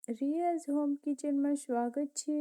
રિયાઝ home કિચનમાં સ્વાગત છે।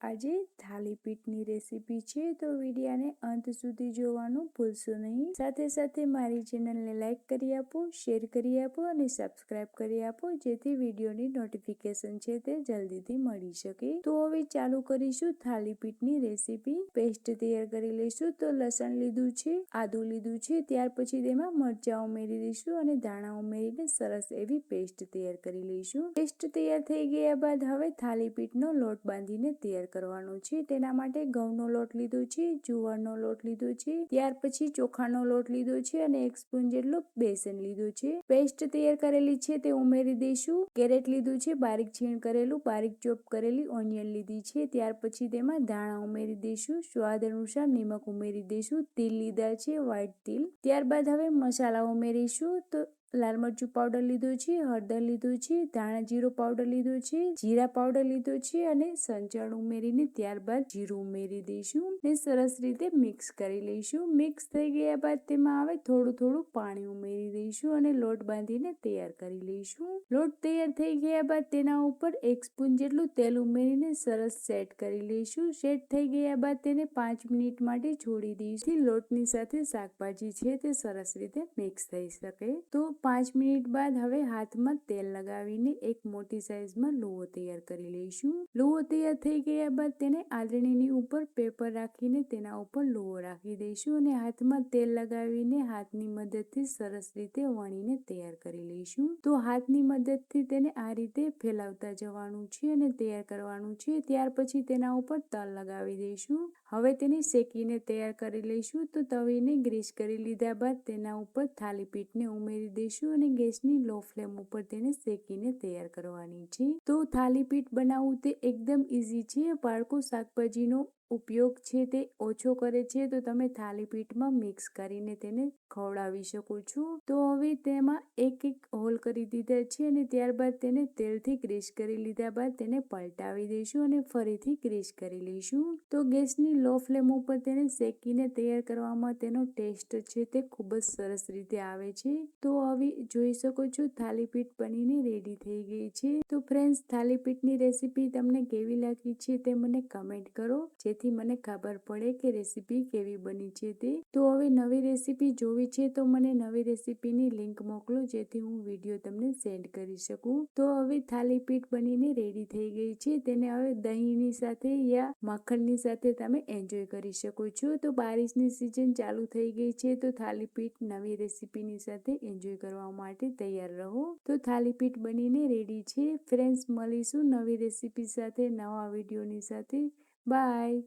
આજે થાલીપીઠની રેસીપી છે, તો વિડીયાને અંત સુધી જોવાનું ભૂલશો નહીં। સાથે સાથે મારી ચેનલને લાઈક કરી આપો, શેર કરી આપો અને સબસ્ક્રાઇબ કરી આપો, જેથી વિડીયોની નોટિફિકેશન છે તે જલ્દીથી મળી શકે। તો હવે ચાલુ કરીશું થાલીપીઠની રેસીપી। પેસ્ટ તૈયાર કરી લઈશું। તો લસણ લીધું છે, આદુ લીધું છે, ત્યાર પછી તેમાં મરચાં ઉમેરી દઈશું અને ધાણા ઉમેરીને સરસ એવી પેસ્ટ તૈયાર કરી લઈશું। પેસ્ટ તૈયાર થઈ ગયા બાદ હવે થાલીપીઠનો લોટ બાંધીને તૈયાર કરવાનો છે। તેના માટે ઘઉંનો લોટ લીધો છે, જુવારનો લોટ લીધો છે, ત્યાર પછી ચોખાનો લોટ લીધો છે અને 1 સ્પૂન જેટલો બેસન લીધું છે। પેસ્ટ તૈયાર કરેલી છે તે ઉમેરી દઈશું। કેરેટ લીધું છે, બારીક છીણ કરેલું, બારીક ચોપ કરેલી ઓનિયન લીધી છે। ત્યાર પછી તેમાં ધાણા ઉમેરી દઈશું, સ્વાદ અનુસાર નમક ઉમેરી દઈશું, તિલ લીધા છે, વ્હાઈટ તિલ। ત્યારબાદ હવે મસાલા ઉમેરીશું। તો લાલ મરચું પાવડર લીધું છે, હળદર લીધું છે, ધાણા જીરું પાવડર લીધું છે, જીરા પાવડર લીધો છે અને સંચળ ઉમેરીને ત્યારબાદ જીરું ઉમેરી દઈશું ને સરસ રીતે મિક્સ કરી લઈશું। મિક્સ થઈ ગયા બાદ તેમાં હવે થોડું પાણી ઉમેરી દઈશું અને લોટ બાંધીને તૈયાર કરી લઈશું। લોટ તૈયાર થઈ ગયા બાદ તેના ઉપર 1 સ્પૂન જેટલું તેલ ઉમેરીને સરસ સેટ કરી લઈશું। સેટ થઈ ગયા બાદ તેને 5 મિનિટ માટે છોડી દઈશું। લોટની સાથે શાકભાજી છે તે સરસ રીતે મિક્સ થઈ શકે। તો 5 મિનિટ બાદ હવે હાથમાં તેલ લગાવીને એક મોટી સાઈઝમાં લુઓ તૈયાર કરી લઈશું। લુઓ તૈયાર થઈ ગયા બાદ તેને આદરણીની ઉપર પેપર રાખીને તેના ઉપર લુઓ રાખી દઈશું અને હાથમાં તેલ લગાવીને હાથની મદદથી સરસ રીતે વણીને તૈયાર કરી લઈશું। તો હાથની મદદથી તેને આ રીતે ફેલાવતા જવાનું છે અને તૈયાર કરવાનું છે। ત્યાર પછી તેના ઉપર તલ લગાવી દઈશું। હવે તેને શેકીને તૈયાર કરી લઈશું। તો તવીને ગ્રીસ કરી લીધા બાદ તેના ઉપર થાલીપીઠને ઉમેરી દઈશું અને ગેસની લો ફ્લેમ ઉપર તેને શેકીને તૈયાર કરવાની છે। તો થાલીપીઠ બનાવવું તે એકદમ ઈઝી છે। બાળકો શાકભાજીનો ઉપયોગ છે તે ઓછો કરે છે, તો તમે થાલીપીઠમાં મિક્સ કરીને તેને ખવડાવી શકો છો। તો હવે તેમાં એક હોલ કરી દીધા છે અને ત્યારબાદ તેને તેલથી ગ્રીસ કરી લીધા બાદ તેને પલટાવી દઈશું અને ફરીથી ગ્રીસ કરી લઈશું। તો ગેસની લો ફ્લેમ ઉપર તેને શેકીને તૈયાર કરવામાં તેનો ટેસ્ટ છે તે ખૂબ જ સરસ રીતે આવે છે। તો હવે જોઈ શકો છો થાલીપીઠ બનીને રેડી થઈ ગઈ છે। તો ફ્રેન્ડ્સ, થાલીપીઠની રેસીપી તમને કેવી લાગી છે તે મને કમેન્ટ કરો, જેથી મને ખબર પડે કે રેસીપી કેવી બની છે તે। તો હવે નવી રેસીપી જોવી છે તો મને નવી રેસીપીની લિંક મોકલો, જેથી હું વિડીયો તમને સેન્ડ કરી શકું। તો હવે થાલીપીઠ બનીને રેડી થઈ ગઈ છે। તેને હવે દહીંની સાથે યા માખણની સાથે તમે એન્જોય કરી શકો છો। તો બારિશની સિઝન ચાલુ થઈ ગઈ છે, તો થાલીપીઠ નવી રેસીપીની સાથે એન્જોય કરવા માટે તૈયાર રહો। તો થાલીપીઠ બનીને રેડી છે। ફ્રેન્ડ્સ, મળીશું નવી રેસીપી સાથે, નવા વિડીયોની સાથે। બાય।